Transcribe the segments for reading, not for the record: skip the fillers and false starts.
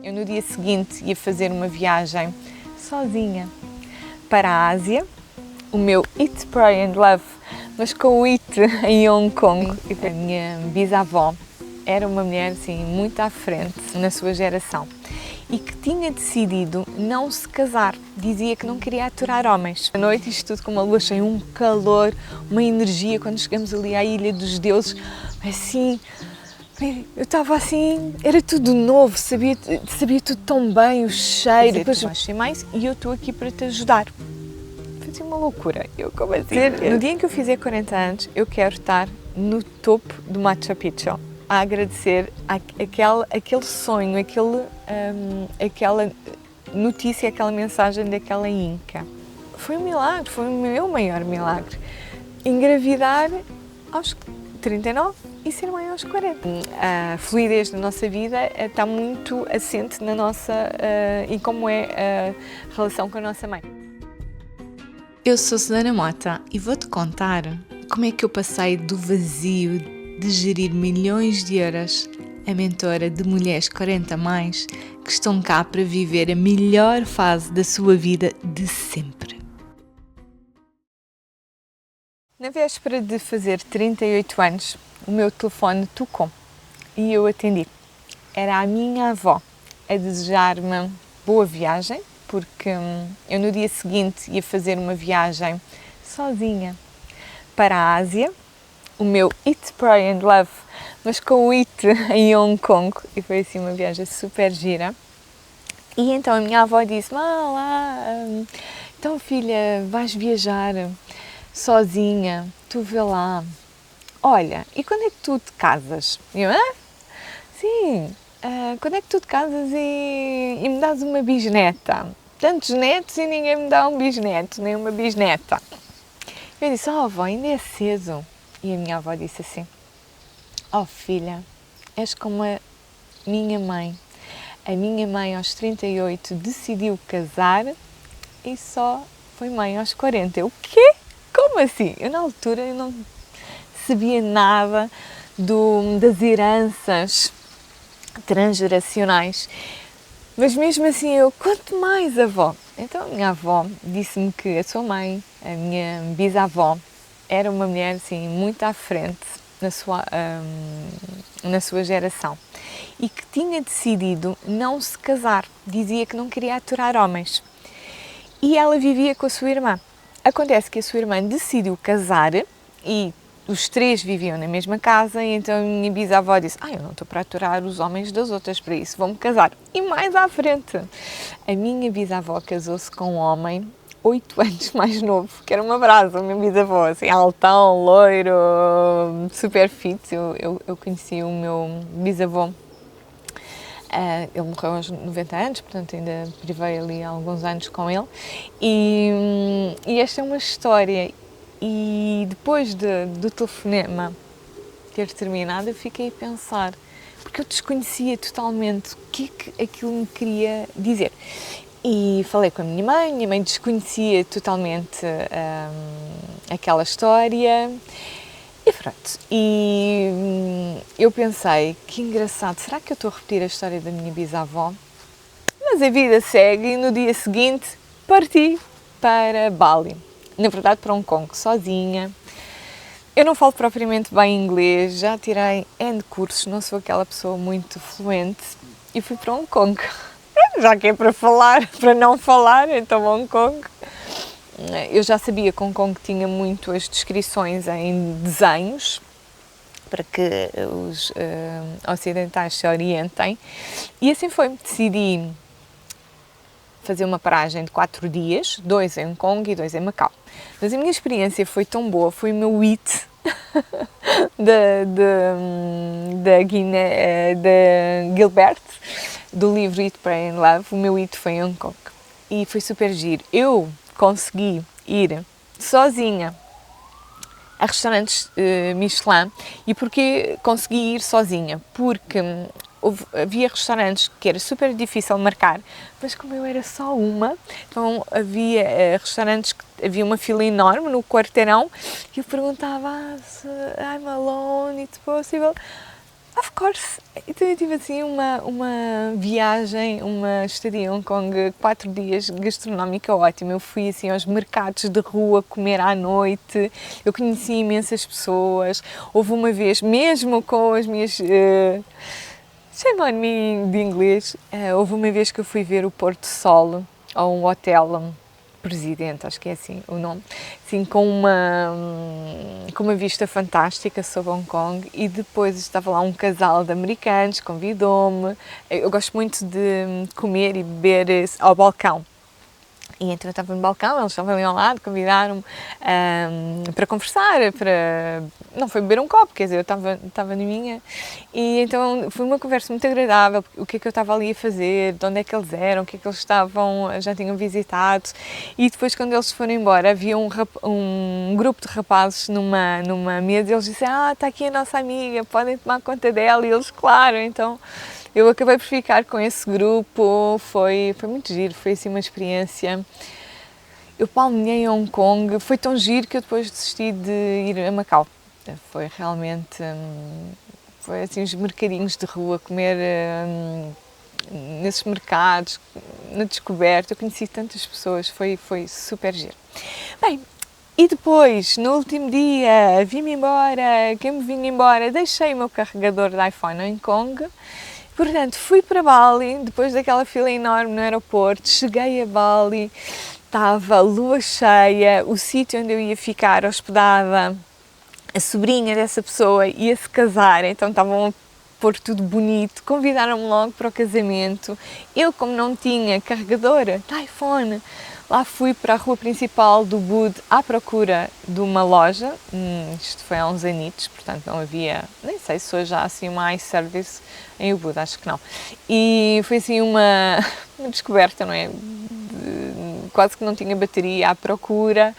Eu no dia seguinte ia fazer uma viagem sozinha para a Ásia, o meu Eat, Pray and Love, mas com o Eat em Hong Kong. A minha bisavó era uma mulher assim muito à frente na sua geração e que tinha decidido não se casar. Dizia que não queria aturar homens. À noite, isto tudo com uma lua cheia, um calor, uma energia. Quando chegamos ali à Ilha dos Deuses, assim, eu estava assim, era tudo novo, sabia tudo tão bem, o cheiro. Depois baixei mais e eu estou aqui para te ajudar. Foi assim uma loucura. Eu comecei. No dia em que eu fizer 40 anos, eu quero estar no topo do Machu Picchu, a agradecer aquele sonho, aquela notícia, aquela mensagem daquela Inca. Foi um milagre, foi o meu maior milagre. Engravidar aos 39 e ser mãe aos 40. A fluidez da nossa vida está muito assente na nossa, em como é a relação com a nossa mãe. Eu sou Susana Mota e vou-te contar como é que eu passei do vazio de gerir milhões de euros a mentora de mulheres 40 mais que estão cá para viver a melhor fase da sua vida de sempre. Na véspera de fazer 38 anos, o meu telefone tocou e eu atendi. Era a minha avó a desejar-me boa viagem, porque eu no dia seguinte ia fazer uma viagem sozinha para a Ásia, o meu Eat, Pray and Love, mas com o Eat em Hong Kong, e foi assim uma viagem super gira. E então a minha avó disse: então filha, vais viajar sozinha, tu vê lá, olha, e quando é que tu te casas? E eu, sim, quando é que tu te casas e me dás uma bisneta? Tantos netos e ninguém me dá um bisneto, nem uma bisneta. Eu disse: avó, ainda é cedo. E a minha avó disse assim: filha, és como a minha mãe. A minha mãe aos 38 decidiu casar e só foi mãe aos 40. Eu, o quê? Como assim? Eu na altura eu não sabia nada das heranças transgeracionais. Mas mesmo assim eu, quanto mais avó? Então a minha avó disse-me que a sua mãe, a minha bisavó, era uma mulher assim muito à frente na sua geração e que tinha decidido não se casar. Dizia que não queria aturar homens. E ela vivia com a sua irmã. Acontece que a sua irmã decidiu casar e os três viviam na mesma casa, e então a minha bisavó disse: eu não estou para aturar os homens das outras, para isso vou-me casar. E mais à frente, a minha bisavó casou-se com um homem 8 anos mais novo, que era uma brasa, o meu bisavó, assim, altão, loiro, super fit. Eu conheci o meu bisavô, ele morreu aos 90 anos, portanto ainda privei ali alguns anos com ele, e esta é uma história. E depois do telefonema ter terminado, eu fiquei a pensar, porque eu desconhecia totalmente o que aquilo me queria dizer. E falei com a minha mãe desconhecia totalmente aquela história. E pronto, eu pensei, que engraçado, será que eu estou a repetir a história da minha bisavó? Mas a vida segue e no dia seguinte parti para Bali. Na verdade, para Hong Kong, sozinha. Eu não falo propriamente bem inglês, já tirei N cursos, não sou aquela pessoa muito fluente e fui para Hong Kong. Já que é para falar, para não falar, então Hong Kong. Eu já sabia que Hong Kong tinha muito as descrições em desenhos, para que os ocidentais se orientem, e assim foi. Decidi fazer uma paragem de 4 dias, 2 em Hong Kong e 2 em Macau. Mas a minha experiência foi tão boa, foi o meu Eat da Gilbert, do livro Eat, Pray and Love. O meu Eat foi em Hong Kong e foi super giro. Eu consegui ir sozinha a restaurantes Michelin. E porquê consegui ir sozinha? Porque havia restaurantes que era super difícil marcar, mas como eu era só uma, então havia restaurantes que havia uma fila enorme no quarteirão e eu perguntava se I'm alone, it's possible. Of course! Então eu tive assim uma viagem, uma estadia em Hong Kong, 4 dias, gastronómica ótima. Eu fui assim aos mercados de rua comer à noite, eu conheci imensas pessoas. Houve uma vez, mesmo com as minhas... shame on me de inglês, houve uma vez que eu fui ver o pôr do sol a um hotel, Presidente, acho que é assim o nome, assim, com uma vista fantástica sobre Hong Kong, e depois estava lá um casal de americanos, convidou-me. Eu gosto muito de comer e beber ao balcão. E então eu estava no balcão, eles estavam ali ao lado, convidaram-me para conversar, não foi beber um copo, quer dizer, eu estava na minha, e então foi uma conversa muito agradável, o que é que eu estava ali a fazer, de onde é que eles eram, o que é que eles já tinham visitado, e depois quando eles foram embora havia um grupo de rapazes numa mesa, e eles disseram, está aqui a nossa amiga, podem tomar conta dela, e eles, claro, então... Eu acabei por ficar com esse grupo, foi muito giro, foi assim uma experiência. Eu palminhei em Hong Kong, foi tão giro que eu depois desisti de ir a Macau. Foi realmente, foi assim os mercadinhos de rua, comer nesses mercados, na descoberta, eu conheci tantas pessoas, foi super giro. Bem, e depois, no último dia, vim-me embora, quem me vinha embora, deixei o meu carregador de iPhone em Hong Kong. Portanto, fui para Bali, depois daquela fila enorme no aeroporto, cheguei a Bali, estava lua cheia, o sítio onde eu ia ficar hospedada, a sobrinha dessa pessoa ia se casar, então estavam a pôr tudo bonito, convidaram-me logo para o casamento. Eu, como não tinha carregadora de iPhone, lá fui para a rua principal do Bud à procura de uma loja, isto foi há uns anitos, portanto não havia, nem sei se hoje há assim uma iService em Ubud, acho que não. E foi assim uma descoberta, não é? Quase que não tinha bateria à procura,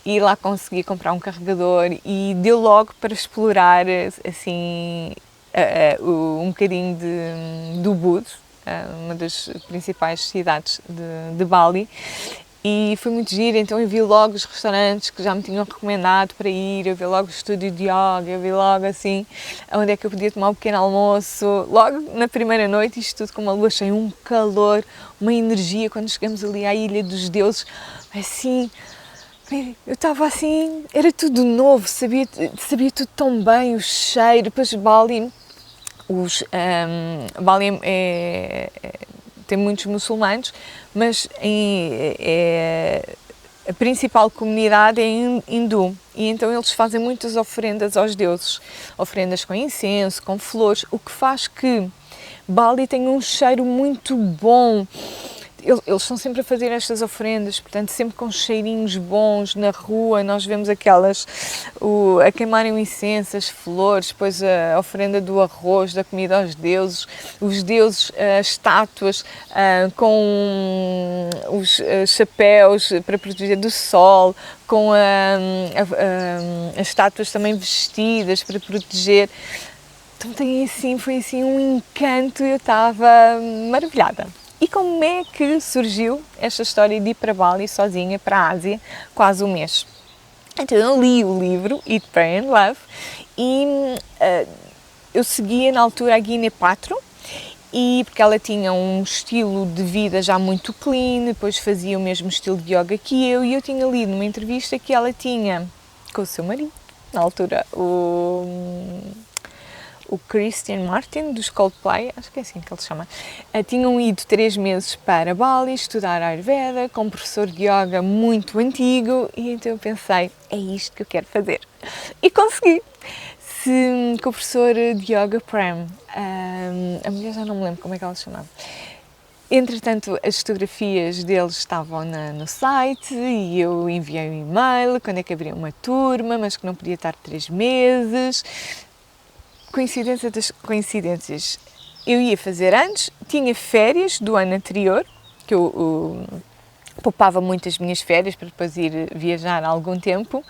e lá consegui comprar um carregador e deu logo para explorar assim um bocadinho do Ubud, uma das principais cidades de Bali. E foi muito giro, então eu vi logo os restaurantes que já me tinham recomendado para ir, eu vi logo o estúdio de yoga, eu vi logo assim onde é que eu podia tomar um pequeno almoço, logo na primeira noite, isto tudo com uma lua cheia, um calor, uma energia. Quando chegamos ali à Ilha dos Deuses, assim, eu estava assim, era tudo novo, sabia tudo tão bem, o cheiro. Depois Bali, Bali tem muitos muçulmanos, mas a principal comunidade é hindu, e então eles fazem muitas oferendas aos deuses, oferendas com incenso, com flores, o que faz que Bali tenha um cheiro muito bom. Eles estão sempre a fazer estas oferendas, portanto, sempre com cheirinhos bons na rua. Nós vemos aquelas a queimarem o incenso, as flores, depois a oferenda do arroz, da comida aos deuses, os deuses, as estátuas com os chapéus para proteger do sol, com as estátuas também vestidas para proteger. Então foi assim um encanto, eu estava maravilhada. E como é que surgiu esta história de ir para Bali sozinha, para a Ásia, quase um mês? Então eu li o livro Eat, Pray and Love, e eu seguia na altura a Gwyneth Paltrow, e porque ela tinha um estilo de vida já muito clean, depois fazia o mesmo estilo de yoga que eu, e eu tinha lido numa entrevista que ela tinha com o seu marido, na altura, o Christian Martin, dos Coldplay, acho que é assim que ele se chama, tinham ido 3 meses para Bali estudar Ayurveda com um professor de yoga muito antigo, e então eu pensei, é isto que eu quero fazer. E consegui! Com o professor de yoga Prem, a mulher já não me lembro como é que ela se chamava. Entretanto, as fotografias deles estavam no site, e eu enviei um e-mail quando é que abria uma turma, mas que não podia estar 3 meses. Coincidência das coincidências, eu ia fazer antes, tinha férias do ano anterior, que eu poupava muito as minhas férias para depois ir viajar há algum tempo,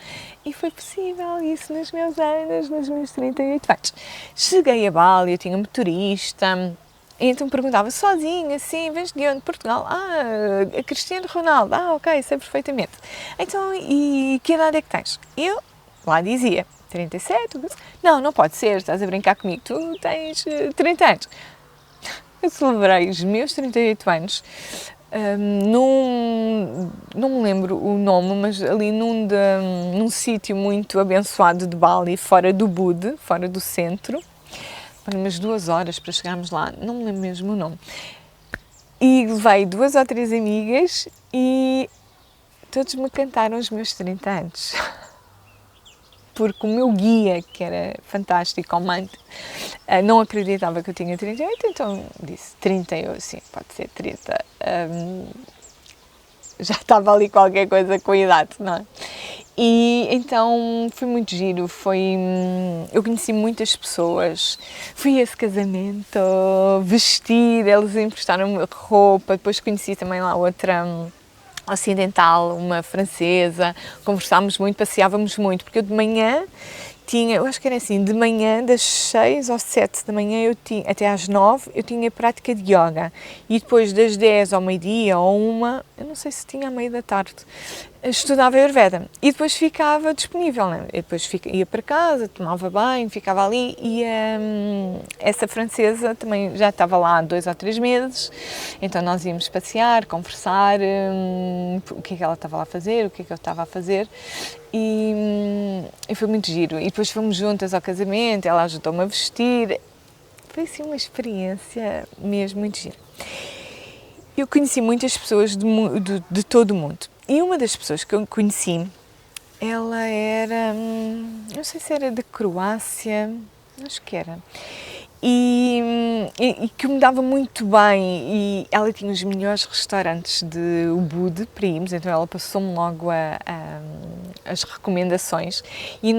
e foi possível isso nos meus anos, nos meus 38 anos. Cheguei a Bali, eu tinha motorista, e então perguntava, sozinha, assim, vens de onde? Portugal? A Cristiano Ronaldo, ok, sei perfeitamente. Então, e que idade é que tens? Eu lá dizia, 37. Não, não pode ser, estás a brincar comigo, tu tens 30 anos. Eu celebrei os meus 38 anos não me lembro o nome, mas ali num sítio muito abençoado de Bali, fora do Bud, fora do centro, para umas 2 horas para chegarmos lá, não me lembro mesmo o nome. E levei 2 ou 3 amigas e todos me cantaram os meus 30 anos. Porque o meu guia, que era fantástico, Almante, não acreditava que eu tinha 38, então disse 30, eu sim, pode ser 30. Já estava ali qualquer coisa com a idade, não é? E então foi muito giro, eu conheci muitas pessoas, fui a esse casamento, vestir, eles emprestaram-me roupa, depois conheci também lá outra ocidental, uma francesa, conversámos muito, passeávamos muito, porque eu de manhã tinha, eu acho que era assim, de manhã, das 6 ou 7 da manhã, até às 9, eu tinha prática de yoga, e depois das 10 ao meio-dia ou 1, eu não sei se tinha à meia da tarde, estudava Ayurveda, e depois ficava disponível, né? Eu depois ia para casa, tomava banho, ficava ali, e essa francesa também já estava lá há 2 ou 3 meses, então nós íamos passear, conversar, o que é que ela estava lá a fazer, o que é que eu estava a fazer, e foi muito giro. E depois fomos juntas ao casamento, ela ajudou-me a vestir, foi assim uma experiência mesmo muito gira. Eu conheci muitas pessoas de todo o mundo, e uma das pessoas que eu conheci, ela era, não sei se era da Croácia, acho que era, e que me dava muito bem, e ela tinha os melhores restaurantes de Ubud para irmos, então ela passou-me logo as recomendações, e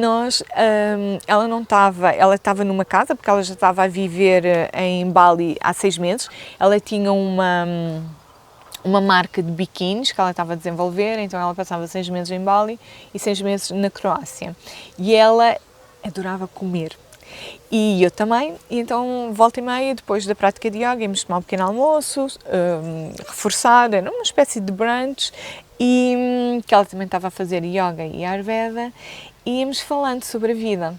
ela estava numa casa, porque ela já estava a viver em Bali há 6 meses, ela tinha uma marca de biquínis que ela estava a desenvolver, então ela passava 6 meses em Bali e 6 meses na Croácia, e ela adorava comer. E eu também, e então volta e meia, depois da prática de yoga, íamos tomar um pequeno almoço, reforçado, era uma espécie de brunch, e que ela também estava a fazer yoga e Ayurveda, e íamos falando sobre a vida.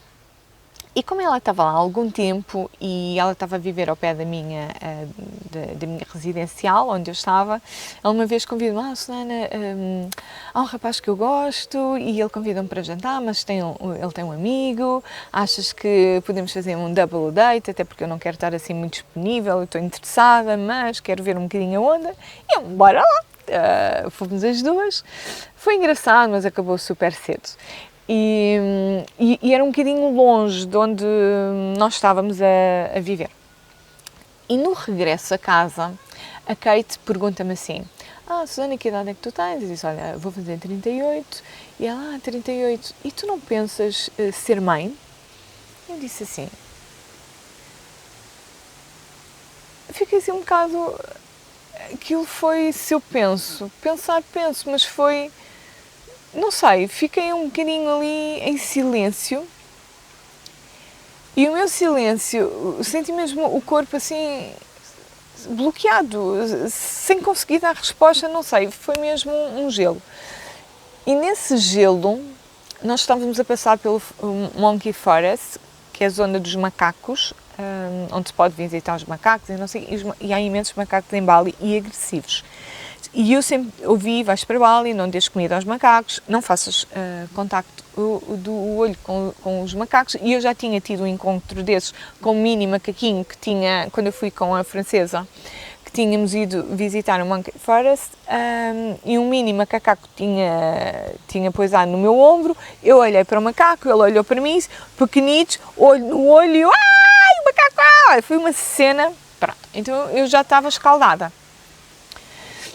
E como ela estava lá há algum tempo e ela estava a viver ao pé da minha residencial, onde eu estava, ela uma vez convidou-me, Susana, há um rapaz que eu gosto e ele convida-me para jantar, mas ele tem um amigo, achas que podemos fazer um double date, até porque eu não quero estar assim muito disponível, eu estou interessada, mas quero ver um bocadinho a onda, e eu, bora lá, fomos as duas, foi engraçado, mas acabou super cedo. E era um bocadinho longe de onde nós estávamos a viver. E no regresso a casa, a Kate pergunta-me assim, Susana, que idade é que tu tens? Eu disse, olha, vou fazer 38. E ela, 38. E tu não pensas ser mãe? Eu disse assim, fiquei assim um bocado, aquilo foi, se eu penso, penso, mas foi... Não sei, fiquei um bocadinho ali em silêncio, e o meu silêncio, senti mesmo o corpo assim bloqueado, sem conseguir dar resposta, não sei, foi mesmo um gelo. E nesse gelo, nós estávamos a passar pelo Monkey Forest, que é a zona dos macacos, onde se pode visitar os macacos, e, não sei, e há imensos macacos em Bali e agressivos. E eu sempre ouvi, vais para Bali, não dês comida aos macacos, não faças contacto do olho com os macacos, e eu já tinha tido um encontro desses com o mini macaquinho que tinha, quando eu fui com a francesa, que tínhamos ido visitar o Monkey Forest, e um mini macaco tinha pousado no meu ombro, eu olhei para o macaco, ele olhou para mim, pequenitos, olho no olho, e eu, ai, o macaco, foi uma cena, pronto, então eu já estava escaldada.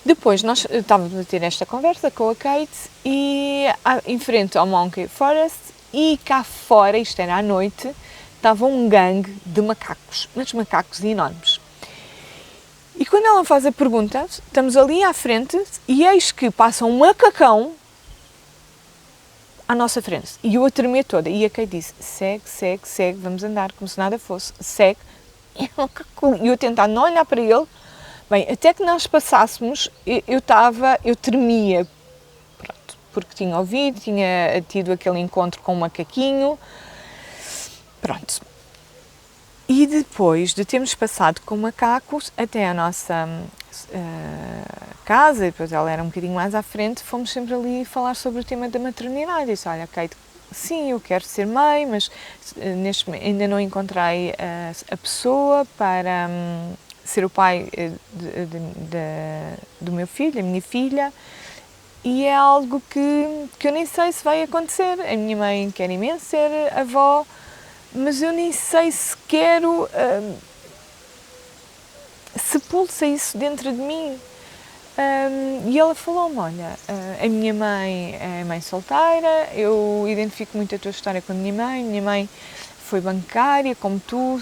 Depois nós estávamos a ter esta conversa com a Kate e em frente ao Monkey Forest, e cá fora, isto era à noite, estava um gangue de macacos, mas macacos enormes. E quando ela faz a pergunta, estamos ali à frente e eis que passa um macacão à nossa frente. E eu a tremer toda. E a Kate disse, segue, vamos andar, como se nada fosse, segue. E eu tentar não olhar para ele. Bem, até que nós passássemos, eu tremia, pronto, porque tinha ouvido, tinha tido aquele encontro com o macaquinho, Pronto. E depois de termos passado com macacos até a nossa casa, e depois ela era um bocadinho mais à frente, fomos sempre ali falar sobre o tema da maternidade. Eu disse, olha, Kate, sim, eu quero ser mãe, mas neste momento ainda não encontrei a pessoa para ser o pai do meu filho, da minha filha, e é algo que eu nem sei se vai acontecer. A minha mãe quer imenso ser avó, mas eu nem sei se quero, se pulsa isso dentro de mim. E ela falou-me, olha, a minha mãe é mãe solteira, eu identifico muito a tua história com a minha mãe foi bancária, como tu,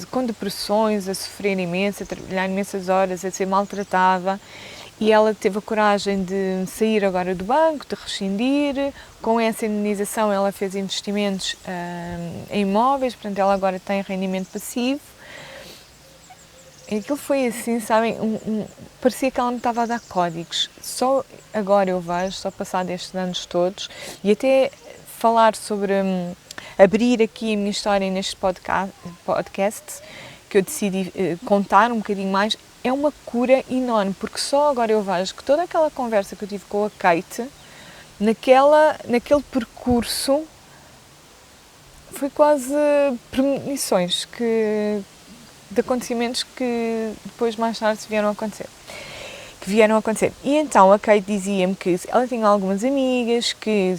com depressões, a sofrer imenso, a trabalhar imensas horas, a ser maltratada, e ela teve a coragem de sair agora do banco, de rescindir. Com essa indenização ela fez investimentos em imóveis, portanto ela agora tem rendimento passivo. E aquilo foi assim, sabem, parecia que ela me estava a dar códigos. Só agora eu vejo, só passado estes anos todos, e até falar sobre, abrir aqui a minha história neste podcast que eu decidi contar um bocadinho mais, é uma cura enorme, porque só agora eu vejo que toda aquela conversa que eu tive com a Kate, naquele percurso, foi quase premonições de acontecimentos que depois mais tarde vieram a acontecer. E então a Kate dizia-me que ela tinha algumas amigas que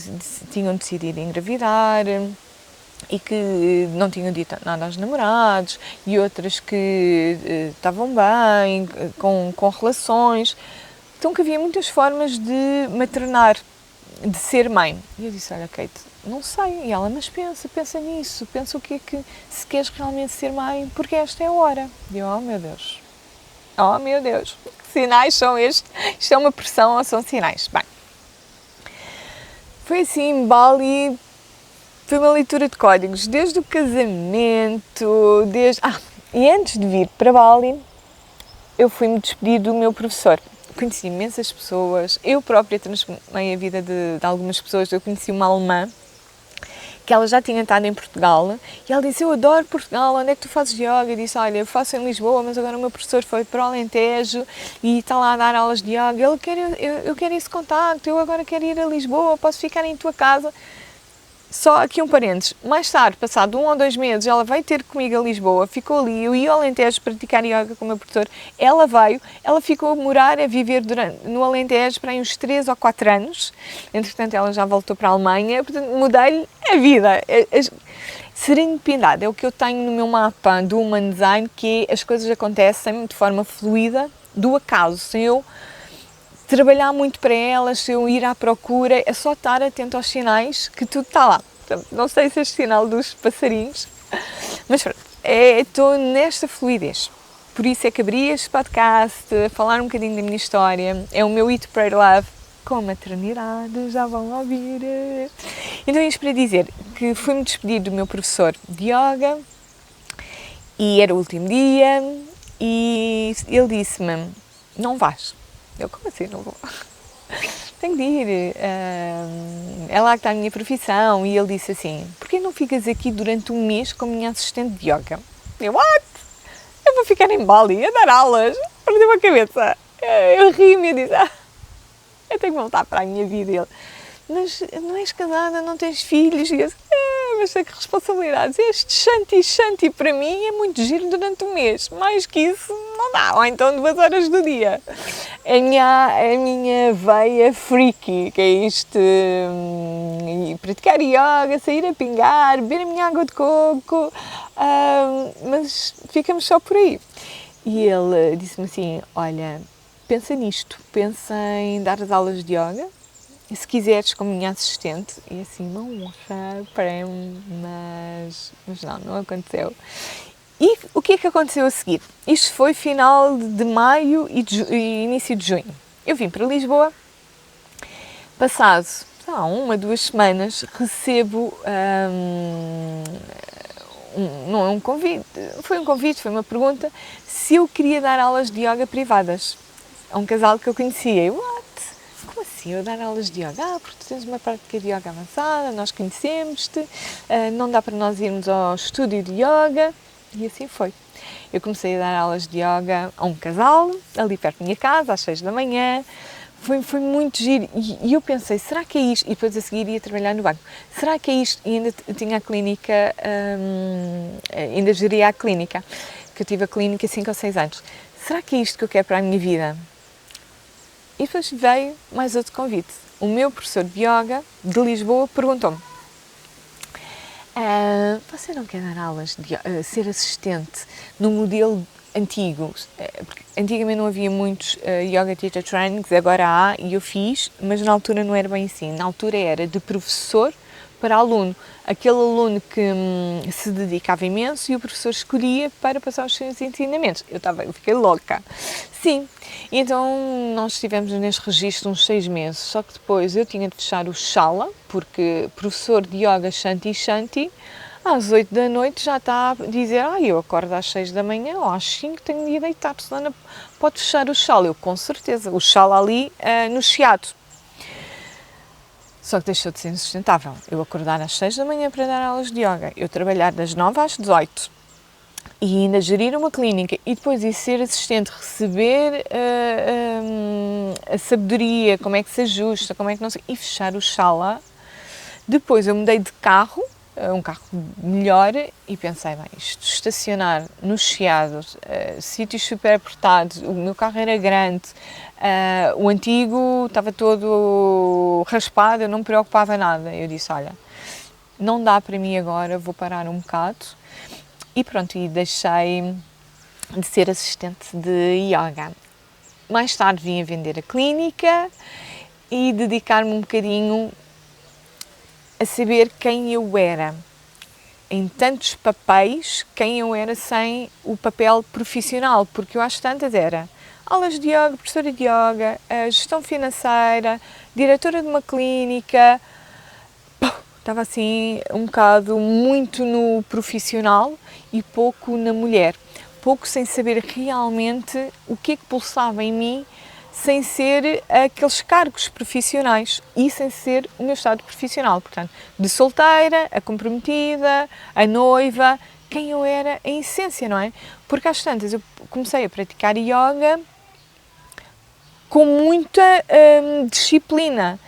tinham decidido engravidar e que não tinham dito nada aos namorados, e outras que estavam bem, com relações. Então que havia muitas formas de maternar, de ser mãe. E eu disse, olha Kate, não sei. E ela, mas pensa nisso, pensa o que é que, se queres realmente ser mãe, porque esta é a hora. E eu, oh meu Deus, que sinais são estes? Isto é uma pressão ou são sinais? Bem, foi assim, Bali, foi uma leitura de códigos, desde o casamento, e antes de vir para Bali, eu fui-me despedir do meu professor. Conheci imensas pessoas, eu própria transformei a vida de algumas pessoas. Eu conheci uma alemã, que ela já tinha estado em Portugal, e ela disse, eu adoro Portugal, onde é que tu fazes yoga? Eu disse, olha, eu faço em Lisboa, mas agora o meu professor foi para o Alentejo e está lá a dar aulas de yoga. Eu quero esse contacto, eu agora quero ir a Lisboa, posso ficar em tua casa? Só aqui um parênteses, mais tarde, passado 1 ou 2 meses, ela veio ter comigo a Lisboa, ficou ali, eu ia ao Alentejo praticar yoga com o meu professor, ela ficou a morar, a viver no Alentejo para aí uns 3 ou 4 anos, entretanto ela já voltou para a Alemanha, portanto mudei-lhe a vida. Serenidade é o que eu tenho no meu mapa do Human Design, que é, as coisas acontecem de forma fluida, do acaso, sem eu trabalhar muito para elas, se eu ir à procura, é só estar atento aos sinais que tudo está lá. Portanto, não sei se é sinal dos passarinhos, mas pronto, estou nesta fluidez. Por isso é que abri este podcast, falar um bocadinho da minha história, é o meu Eat, Pray, Love com maternidade, já vão ouvir. Então isto para dizer que fui-me despedir do meu professor de yoga e era o último dia e ele disse-me, não vais. Eu, como assim não vou? Tenho de ir, é lá que está a minha profissão. E ele disse assim, porquê não ficas aqui durante um mês com a minha assistente de yoga? Eu, what? Eu vou ficar em Bali a dar aulas? Perdeu a cabeça. Eu ri-me e disse, eu tenho que voltar para a minha vida. E ele, mas não és casada, não tens filhos? E eu disse, mas que responsabilidades. Este shanti para mim é muito giro durante um mês. Mais que isso não dá. Ou então 2 horas do dia. A minha veia freaky, que é isto, praticar yoga, sair a pingar, beber a minha água de coco, mas ficamos só por aí. E ele disse-me assim, olha, pensa nisto, pensa em dar as aulas de yoga, e se quiseres como minha assistente, e assim, uma honra para mim, mas não aconteceu. E o que é que aconteceu a seguir? Isto foi final de maio e início de junho. Eu vim para Lisboa, passado 1 ou 2 semanas, recebo, não é um convite, foi uma pergunta, se eu queria dar aulas de yoga privadas a um casal que eu conhecia. Eu, what? Como assim? assim, eu dar aulas de yoga? Porque tu tens uma prática de yoga avançada, nós conhecemos-te, não dá para nós irmos ao estúdio de yoga. E assim foi. Eu comecei a dar aulas de yoga a um casal, ali perto da minha casa, às 6 da manhã. Foi muito giro. E eu pensei, será que é isto? E depois a seguir ia trabalhar no banco. Será que é isto? E ainda tinha a clínica, ainda geria a clínica, que eu tive a clínica 5 ou 6 anos. Será que é isto que eu quero para a minha vida? E depois veio mais outro convite. O meu professor de yoga de Lisboa perguntou-me: você não quer dar aulas de ser assistente no modelo antigo? Porque antigamente não havia muitos yoga teacher trainings, agora há, e eu fiz, mas na altura não era bem assim. Na altura era de professor para aluno. Aquele aluno que se dedicava imenso e o professor escolhia para passar os seus ensinamentos. Eu fiquei louca. Sim, e então nós estivemos neste registro uns 6 meses, só que depois eu tinha de fechar o Shala, porque professor de yoga Shanti, às 8 da noite já está a dizer, eu acordo às 6 da manhã ou às 5 tenho de ir deitar, senão pode fechar o Shala. Eu, com certeza, o Shala ali no Chiado. Só que deixou de ser insustentável. Eu acordar às 6 da manhã para dar aulas de yoga, eu trabalhar das 9 às 18 e ainda gerir uma clínica e depois ir ser assistente, receber a sabedoria, como é que se ajusta, como é que não sei, e fechar o Shala. Depois eu mudei de carro, um carro melhor, e pensei, bem, isto estacionar no Chiado, sítios super apertados, o meu carro era grande, o antigo estava todo raspado, eu não me preocupava nada. Eu disse, olha, não dá para mim agora, vou parar um bocado. E pronto, e deixei de ser assistente de yoga. Mais tarde vim a vender a clínica e dedicar-me um bocadinho a saber quem eu era. Em tantos papéis, quem eu era sem o papel profissional, porque eu às tantas era aulas de yoga, professora de yoga, gestão financeira, diretora de uma clínica. Estava assim um bocado muito no profissional e pouco na mulher. Pouco sem saber realmente o que é que pulsava em mim, sem ser aqueles cargos profissionais e sem ser o meu estado profissional. Portanto, de solteira, a comprometida, a noiva, quem eu era em essência, não é? Porque às tantas eu comecei a praticar yoga com muita disciplina.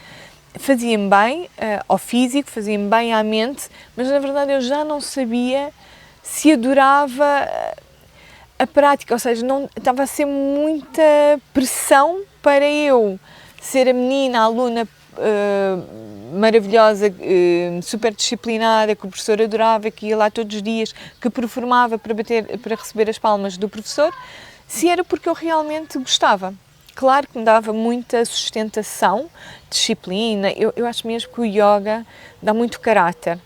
Fazia-me bem ao físico, fazia-me bem à mente, mas na verdade eu já não sabia se adorava a prática, ou seja, não, estava a ser muita pressão para eu ser a menina, a aluna maravilhosa, super disciplinada, que o professor adorava, que ia lá todos os dias, que performava para receber as palmas do professor, se era porque eu realmente gostava. Claro que me dava muita sustentação, disciplina. Eu acho mesmo que o yoga dá muito caráter.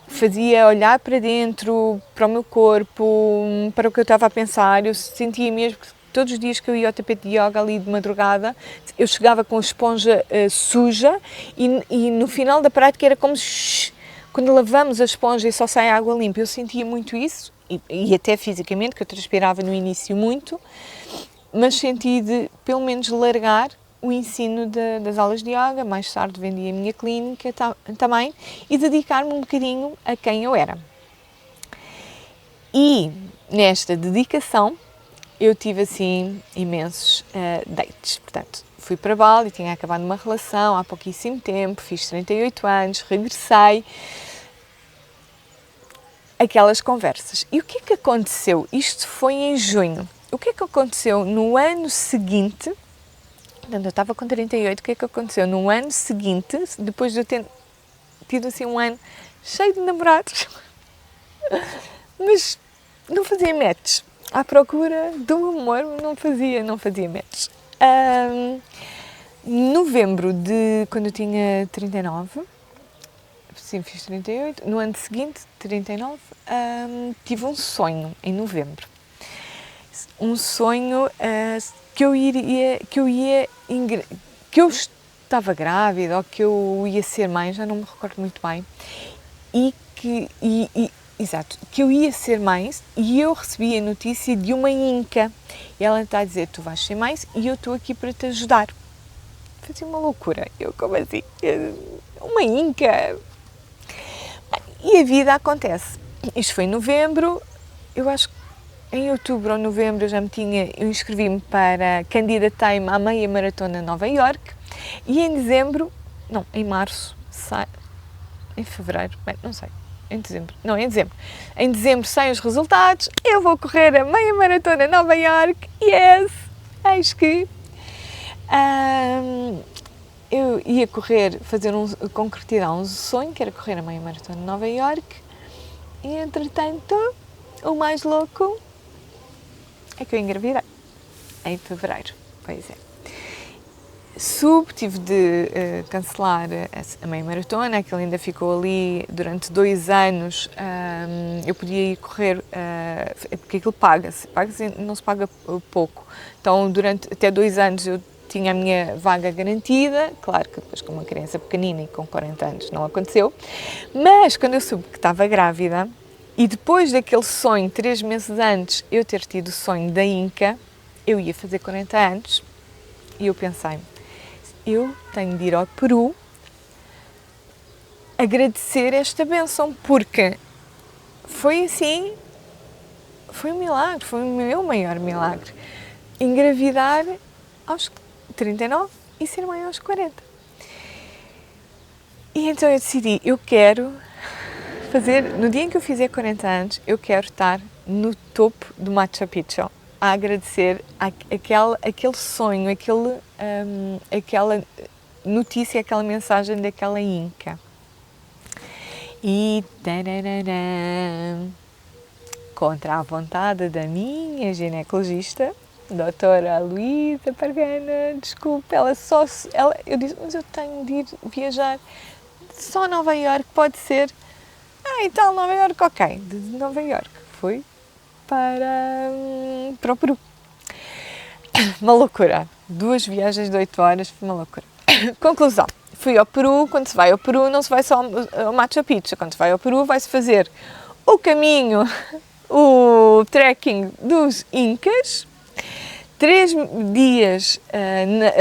Fazia olhar para dentro, para o meu corpo, para o que eu estava a pensar. Eu sentia mesmo que todos os dias que eu ia ao tapete de yoga ali de madrugada, eu chegava com a esponja suja e no final da prática era como se, quando lavamos a esponja e só sai água limpa. Eu sentia muito isso, e até fisicamente, que eu transpirava no início muito, mas senti de, pelo menos, largar o ensino das aulas de yoga. Mais tarde vendi a minha clínica também e dedicar-me um bocadinho a quem eu era. E nesta dedicação eu tive assim imensos dates. Portanto, fui para Bali, tinha acabado uma relação há pouquíssimo tempo, fiz 38 anos, regressei. Aquelas conversas. E o que é que aconteceu? Isto foi em junho. O que é que aconteceu no ano seguinte? Portanto, eu estava com 38, o que é que aconteceu no ano seguinte, depois de eu ter tido assim um ano cheio de namorados, mas não fazia match. À procura do amor, não fazia match. Novembro de quando eu tinha 39, sim, fiz 38, no ano seguinte, 39, tive um sonho em novembro. Um sonho que eu estava grávida ou que eu ia ser mãe, já não me recordo muito bem, exato, que eu ia ser mãe e eu recebi a notícia de uma inca. E ela está a dizer, tu vais ser mãe e eu estou aqui para te ajudar. fazia uma loucura. Eu, como assim? Uma Inca? E a vida acontece. Isto foi em novembro, eu acho que em outubro ou novembro eu inscrevi-me para, candidatei-me à meia maratona Nova Iorque, e em dezembro, não, em março, em fevereiro, bem, não sei, em dezembro, não, em dezembro. Em dezembro saem os resultados, eu vou correr a meia maratona Nova Iorque, yes! Eis que eu ia correr, concretizar um sonho, que era correr a meia maratona de Nova Iorque, e entretanto, o mais louco é que eu engravidei em fevereiro, pois é. Tive de cancelar a meia maratona, que ainda ficou ali durante 2 anos. Eu podia ir correr, porque aquilo paga-se, não se paga pouco. Então, durante até 2 anos eu tinha a minha vaga garantida. Claro que depois, com uma criança pequenina e com 40 anos, não aconteceu. Mas quando eu soube que estava grávida, e depois daquele sonho, 3 meses antes, eu ter tido o sonho da Inca, eu ia fazer 40 anos, e eu pensei, eu tenho de ir ao Peru agradecer esta bênção, porque foi assim, foi um milagre, foi o meu maior milagre. Engravidar aos 39 e ser mãe aos 40. E então eu decidi, eu quero fazer, no dia em que eu fizer 40 anos, eu quero estar no topo do Machu Picchu, a agradecer aquele sonho, aquela notícia, aquela mensagem daquela Inca. E contra a vontade da minha ginecologista, doutora Luísa Pargana, desculpe, eu disse, mas eu tenho de ir viajar só a Nova Iorque, pode ser? Então Nova Iorque, ok. De Nova Iorque fui para o Peru. Uma loucura. 2 viagens de 8 horas, foi uma loucura. Conclusão. Fui ao Peru. Quando se vai ao Peru, não se vai só ao Machu Picchu. Quando se vai ao Peru, vai-se fazer o caminho, o trekking dos Incas, 3 dias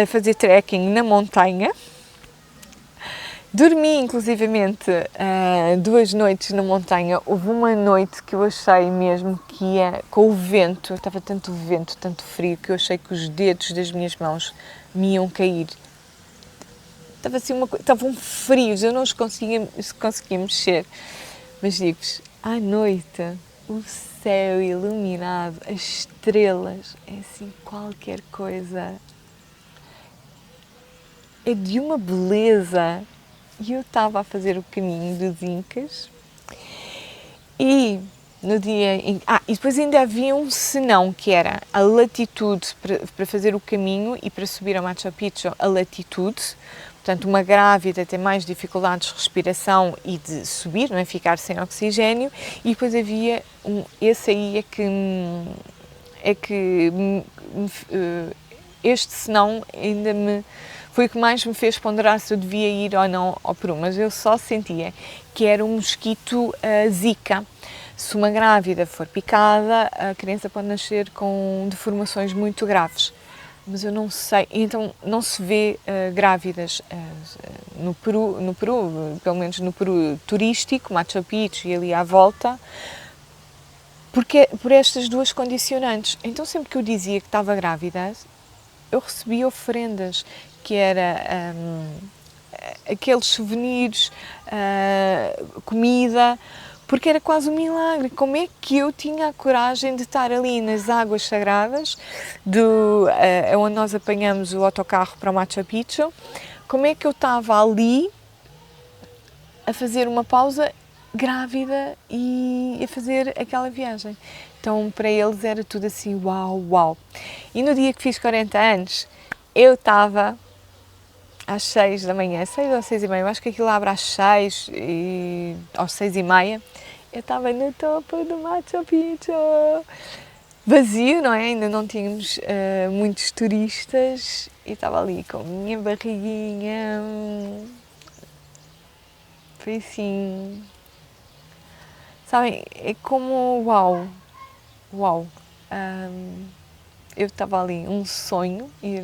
a fazer trekking na montanha. Dormi, inclusivamente, 2 noites na montanha. Houve uma noite que eu achei mesmo que ia, com o vento, estava tanto vento, tanto frio, que eu achei que os dedos das minhas mãos me iam cair. Estavam frios, eu não os conseguia mexer. Mas digo-vos, à noite, o céu iluminado, as estrelas, é assim qualquer coisa. É de uma beleza. E eu estava a fazer o caminho dos Incas e no dia em... e depois ainda havia um senão, que era a latitude para fazer o caminho e para subir ao Machu Picchu, a latitude. Portanto, uma grávida tem mais dificuldades de respiração e de subir, não é? Ficar sem oxigênio. E depois havia esse aí este senão foi o que mais me fez ponderar se eu devia ir ou não ao Peru, mas eu só sentia que era um mosquito Zika. Se uma grávida for picada, a criança pode nascer com deformações muito graves. Mas eu não sei, então não se vê grávidas no Peru, pelo menos no Peru turístico, Machu Picchu e ali à volta, porque por estas 2 condicionantes. Então sempre que eu dizia que estava grávida, eu recebia oferendas, que era aqueles souvenirs, comida, porque era quase um milagre. Como é que eu tinha a coragem de estar ali nas águas sagradas, onde nós apanhamos o autocarro para o Machu Picchu, como é que eu estava ali a fazer uma pausa grávida e a fazer aquela viagem? Então, para eles era tudo assim, uau, uau. E no dia que fiz 40 anos, eu estava às 6 da manhã, 6 ou 6 e meia, eu acho que aquilo abre às 6 e às 6 e meia, eu estava no topo do Machu Picchu, vazio, não é? Ainda não tínhamos muitos turistas, e estava ali com a minha barriguinha, foi assim, sabem, é como uau, uau. eu estava ali, um sonho, ir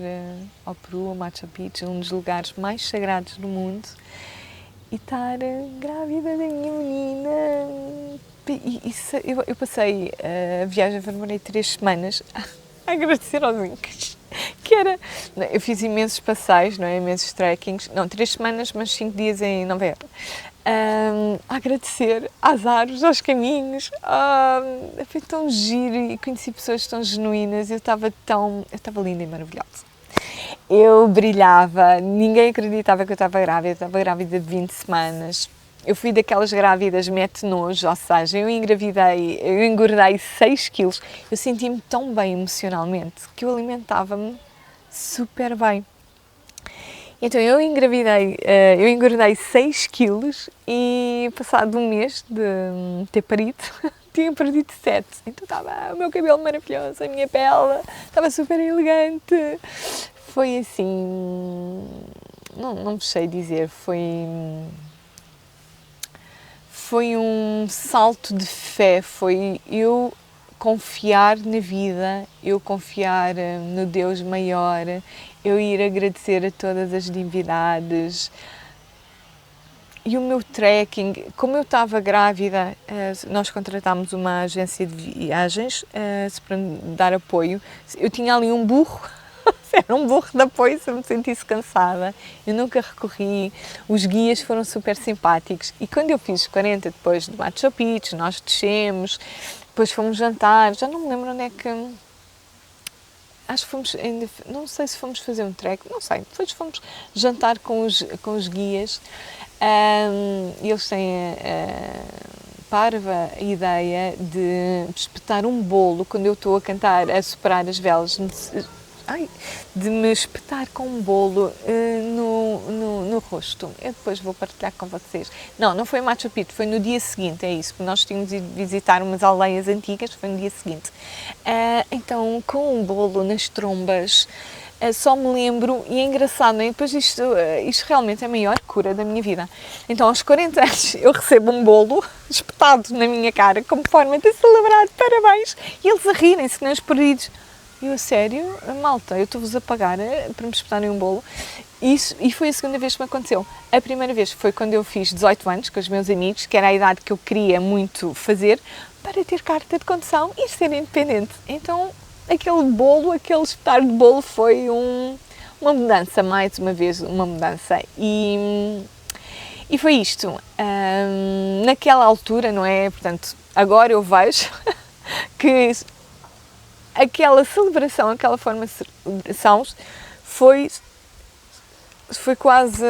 ao Peru, a Machu Picchu, um dos lugares mais sagrados do mundo, e estar grávida da minha menina. Eu passei a viagem, demorei 3 semanas a agradecer aos Incas, que era, eu fiz imensos passeios, não é? Imensos trekkings, não, 3 semanas, mas 5 dias em Nova Iorque. A agradecer às árvores, aos caminhos, foi tão giro e conheci pessoas tão genuínas, eu estava linda e maravilhosa. Eu brilhava, ninguém acreditava que eu estava grávida de 20 semanas. Eu fui daquelas grávidas mete-nojo, ou seja, eu engordei 6 quilos. Eu senti-me tão bem emocionalmente que eu alimentava-me super bem. Então eu engordei 6 quilos e passado um mês de ter parido, tinha perdido 7. Então estava o meu cabelo maravilhoso, a minha pele estava super elegante. Foi assim, não vos sei dizer, foi um salto de fé, foi eu confiar na vida, eu confiar no Deus maior, eu ir agradecer a todas as divindades. E o meu trekking, como eu estava grávida, nós contratámos uma agência de viagens para me dar apoio. Eu tinha ali um burro, era um burro de apoio se eu me sentisse cansada. Eu nunca recorri, os guias foram super simpáticos. E quando eu fiz 40 depois do Machu Picchu, nós descemos, depois fomos jantar, já não me lembro onde é que... Acho que fomos, não sei se fomos fazer um trek, não sei, depois fomos jantar com os guias. E eles têm a parva ideia de espetar um bolo quando eu estou a cantar, a soprar as velas, de me espetar com um bolo no rosto. Eu depois vou partilhar com vocês. Não foi Machu Picchu, foi no dia seguinte, é isso, porque nós tínhamos ido visitar umas aldeias antigas, foi no dia seguinte. Então, com um bolo nas trombas, só me lembro, e é engraçado, não é? Depois isto realmente é a maior cura da minha vida. Então, aos 40 anos, eu recebo um bolo espetado na minha cara, como forma de celebrar, parabéns, e eles a rirem-se, que nem os perdidos. E eu, a sério, malta, eu estou-vos a pagar para me espetarem um bolo. E foi a segunda vez que me aconteceu. A primeira vez foi quando eu fiz 18 anos, com os meus amigos, que era a idade que eu queria muito fazer, para ter carta de condução e ser independente. Então, aquele bolo, aquele espetar de bolo foi uma mudança, mais uma vez, uma mudança. E foi isto. Naquela altura, não é? Portanto, agora eu vejo que aquela celebração, aquela formação foi quase,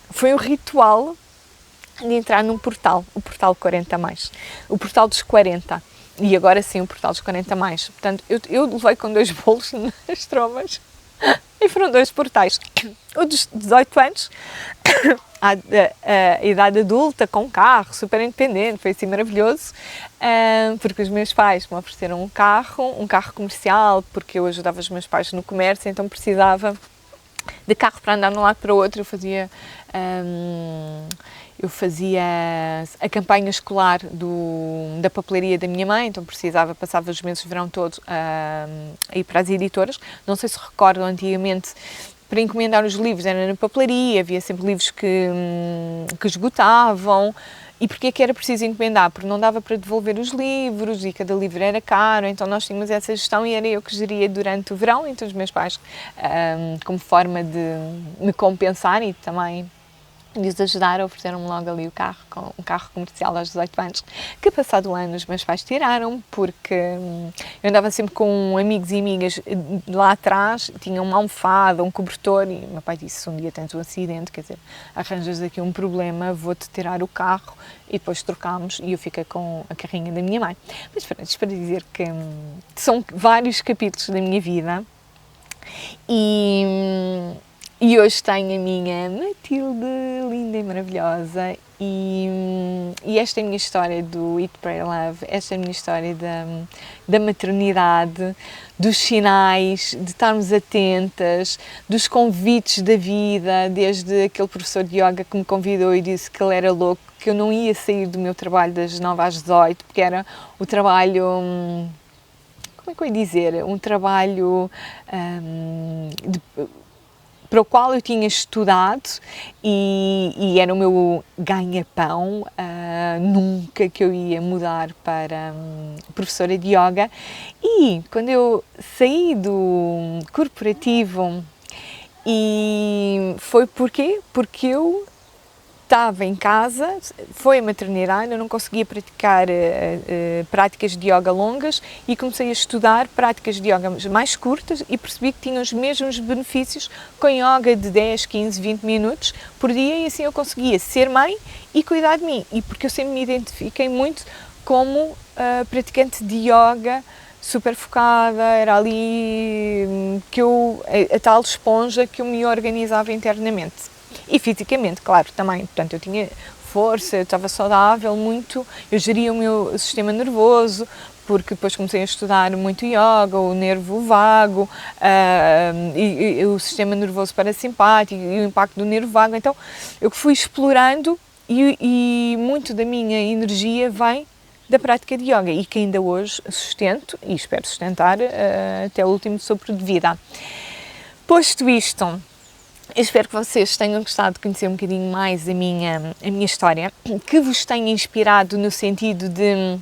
foi um ritual de entrar num portal, o portal 40 mais, o portal dos 40, e agora sim o portal dos 40 mais. Portanto, eu levei com 2 bolos nas trombas e foram 2 portais, o dos 18 anos, a idade adulta, com carro, super independente, foi assim maravilhoso, porque os meus pais me ofereceram um carro comercial, porque eu ajudava os meus pais no comércio, então precisava de carro para andar de um lado para o outro. Eu fazia a campanha escolar da papelaria da minha mãe, então passava os meses de verão todo a ir para as editoras. Não sei se recordam, antigamente, para encomendar os livros era na papelaria, havia sempre livros que esgotavam. E porquê que era preciso encomendar? Porque não dava para devolver os livros e cada livro era caro, então nós tínhamos essa gestão e era eu que geria durante o verão. Então os meus pais, como forma de me compensar e também de os ajudar, ofereceram-me logo ali um carro comercial aos 18 anos, que passado o ano os meus pais tiraram, porque eu andava sempre com amigos e amigas lá atrás, tinha uma almofada, um cobertor, e o meu pai disse: se um dia tens um acidente, quer dizer, arranjas aqui um problema, vou-te tirar o carro, e depois trocámos e eu fiquei com a carrinha da minha mãe. Mas isto para dizer que são vários capítulos da minha vida, e hoje tenho a minha Matilde, linda e maravilhosa, e esta é a minha história do Eat, Pray, Love, esta é a minha história da maternidade, dos sinais, de estarmos atentas, dos convites da vida, desde aquele professor de yoga que me convidou e disse que ele era louco, que eu não ia sair do meu trabalho das 9 às 18, porque era o trabalho... como é que eu ia dizer, um trabalho para o qual eu tinha estudado e era o meu ganha-pão, nunca que eu ia mudar para professora de yoga. E quando eu saí do corporativo, e foi porquê? Porque eu estava em casa, foi a maternidade, eu não conseguia praticar práticas de yoga longas e comecei a estudar práticas de yoga mais curtas e percebi que tinham os mesmos benefícios com yoga de 10, 15, 20 minutos por dia, e assim eu conseguia ser mãe e cuidar de mim. E porque eu sempre me identifiquei muito como praticante de yoga, super focada, era ali que a tal esponja que eu me organizava internamente. E fisicamente, claro, também. Portanto, eu tinha força, eu estava saudável, eu geria o meu sistema nervoso, porque depois comecei a estudar muito yoga, o nervo vago, e o sistema nervoso parasimpático e o impacto do nervo vago. Então, eu fui explorando e muito da minha energia vem da prática de yoga e que ainda hoje sustento e espero sustentar até o último sopro de vida. Posto isto, eu espero que vocês tenham gostado de conhecer um bocadinho mais a minha história, que vos tenha inspirado no sentido de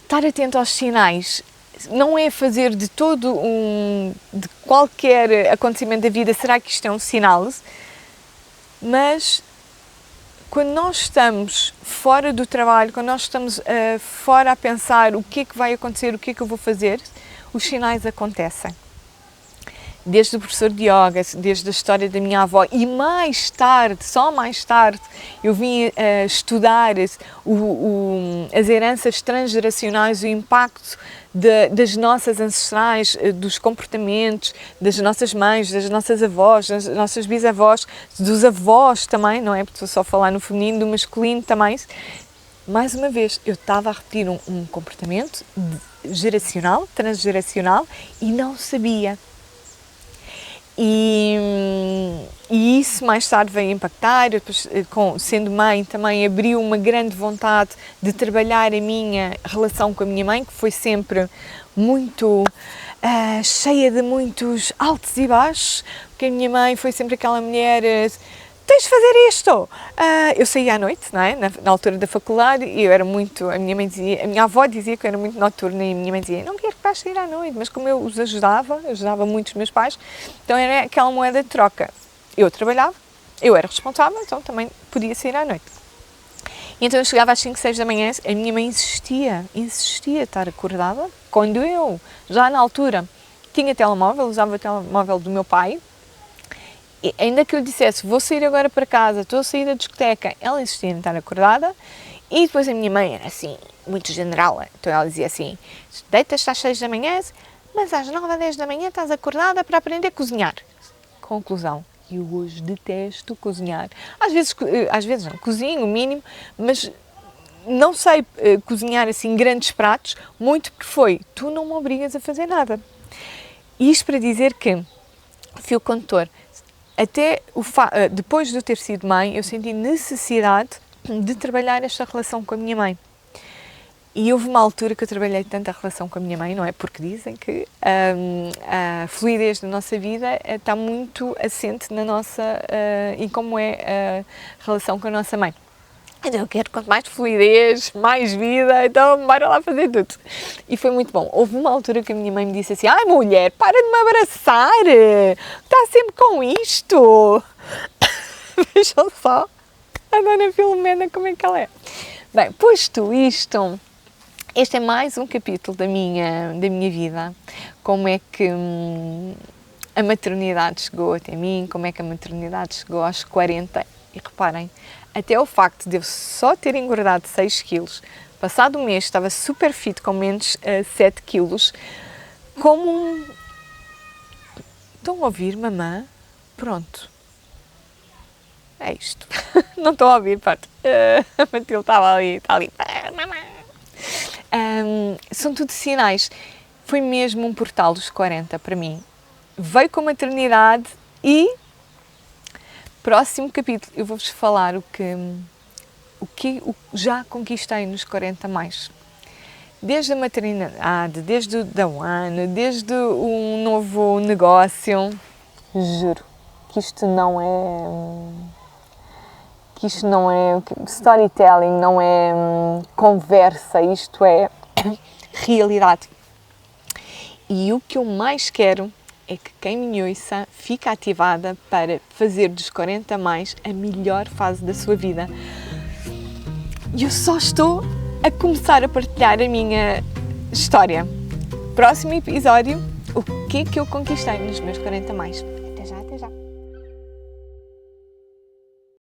estar atento aos sinais. Não é fazer de de qualquer acontecimento da vida, será que isto é um sinal? Mas quando nós estamos fora do trabalho, quando nós estamos fora a pensar o que é que vai acontecer, o que é que eu vou fazer, os sinais acontecem. Desde o professor de yoga, desde a história da minha avó, e mais tarde, só mais tarde, eu vim estudar as heranças transgeracionais, o impacto das nossas ancestrais, dos comportamentos, das nossas mães, das nossas avós, das nossas bisavós, dos avós também, não é? Porque estou só a falar no feminino, do masculino também. Mais uma vez, eu estava a repetir um comportamento geracional, transgeracional, e não sabia. E isso mais tarde veio impactar, depois, sendo mãe, também abriu uma grande vontade de trabalhar a minha relação com a minha mãe, que foi sempre muito cheia de muitos altos e baixos, porque a minha mãe foi sempre aquela mulher, tens de fazer isto! Eu saía à noite, não é? Na altura da faculdade, e eu era muito, a minha avó dizia que eu era muito noturna, e a minha mãe dizia, não quero que vais sair à noite, mas como eu os ajudava muito os meus pais, então era aquela moeda de troca. Eu trabalhava, eu era responsável, então também podia sair à noite. E então eu chegava às 5, 6 da manhã, a minha mãe insistia a estar acordada, quando eu, já na altura, tinha telemóvel, usava o telemóvel do meu pai. E ainda que eu lhe dissesse, vou sair agora para casa, estou a sair da discoteca, ela insistia em estar acordada. E depois a minha mãe era assim, muito general, então ela dizia assim, deitas-te às 6 da manhã, mas às 9 a 10 da manhã estás acordada para aprender a cozinhar. Conclusão, eu hoje detesto cozinhar. Às vezes não, cozinho o mínimo, mas não sei cozinhar assim grandes pratos, muito porque tu não me obrigas a fazer nada. E isto para dizer que, fio condutor, até depois de eu ter sido mãe, eu senti necessidade de trabalhar esta relação com a minha mãe. E houve uma altura que eu trabalhei tanto a relação com a minha mãe, não é? Porque dizem que a fluidez da nossa vida está muito assente na nossa, em como é a relação com a nossa mãe. Então eu quero quanto mais fluidez, mais vida, então bora lá fazer tudo. E foi muito bom. Houve uma altura que a minha mãe me disse assim, ai mulher, para de me abraçar, está sempre com isto. Vejam só a dona Filomena como é que ela é. Bem, posto isto, este é mais um capítulo da minha vida, como é que a maternidade chegou até mim, como é que a maternidade chegou aos 40, e reparem, até o facto de eu só ter engordado 6 quilos, passado um mês estava super fit com menos 7 quilos, como Estão a ouvir, mamã? Pronto. É isto. Não estou a ouvir, pronto. A Matilde está ali. Mamã. São tudo sinais. Foi mesmo um portal dos 40 para mim. Veio com a maternidade e... Próximo capítulo, eu vou-vos falar o que já conquistei nos 40 mais. desde a maternidade, desde o da ano, desde um novo negócio. Juro que isto não é storytelling, não é conversa, isto é realidade. E o que eu mais quero é que quem me ouça fique ativada para fazer dos 40 mais a melhor fase da sua vida. E eu só estou a começar a partilhar a minha história. Próximo episódio, o que é que eu conquistei nos meus 40 mais. Até já, até já.